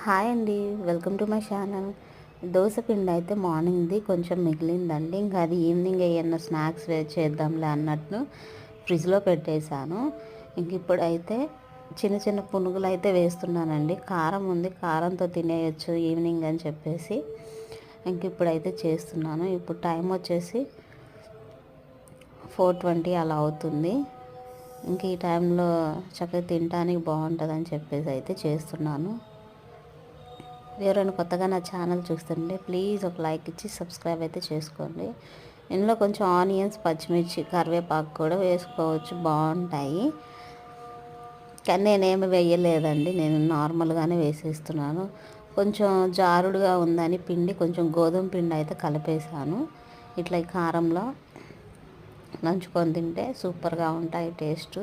Hi అండి, welcome to my channel. Dosa పిండి అయితే మార్నింగ్ది కొంచెం మిగిలిందండి. ఇంకా అది ఈవినింగ్ ఏమన్నా స్నాక్స్ చేద్దాంలే అన్నట్టు ఫ్రిడ్జ్లో పెట్టేశాను. ఇంక ఇప్పుడైతే చిన్న చిన్న పునుగులు అయితే వేస్తున్నానండి. కారం ఉంది, కారంతో తినేయచ్చు ఈవినింగ్ అని చెప్పేసి ఇంక ఇప్పుడైతే చేస్తున్నాను. ఇప్పుడు టైం వచ్చేసి 4:20 అలా అవుతుంది. ఇంక ఈ టైంలో చక్కగా తినడానికి బాగుంటుందని చెప్పేసి అయితే చేస్తున్నాను. ఎవరైనా కొత్తగా నా ఛానల్ చూస్తుంటే ప్లీజ్ ఒక లైక్ ఇచ్చి సబ్స్క్రైబ్ అయితే చేసుకోండి. ఇందులో కొంచెం ఆనియన్స్, పచ్చిమిర్చి, కరివేపాకు కూడా వేసుకోవచ్చు, బాగుంటాయి. కానీ నేనేమి వేయలేదండి, నేను నార్మల్గానే వేసేస్తున్నాను. కొంచెం జారుడుగా ఉందని పిండి కొంచెం గోధుమ పిండి అయితే కలిపేసాను. ఇట్లా ఈ కారంలో నంచుకొని తింటే సూపర్గా ఉంటాయి టేస్ట్.